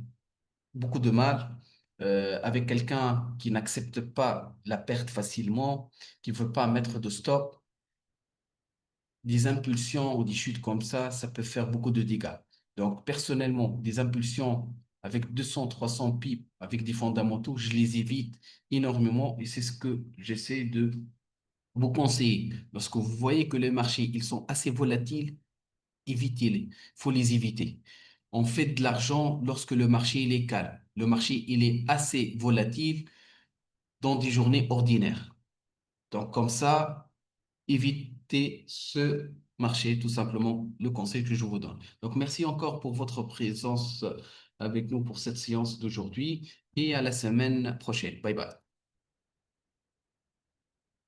beaucoup de mal avec quelqu'un qui n'accepte pas la perte facilement, qui ne veut pas mettre de stop. Des impulsions ou des chutes comme ça peut faire beaucoup de dégâts. Donc, personnellement, des impulsions avec 200, 300 pips, avec des fondamentaux, je les évite énormément et c'est ce que j'essaie de vous conseiller. Lorsque vous voyez que les marchés, ils sont assez volatiles, évitez-les. Il faut les éviter. On fait de l'argent lorsque le marché il est calme. Le marché il est assez volatile dans des journées ordinaires. Donc comme ça, éviter ce marché, tout simplement, le conseil que je vous donne. Donc, merci encore pour votre présence avec nous pour cette séance d'aujourd'hui et à la semaine prochaine. Bye bye.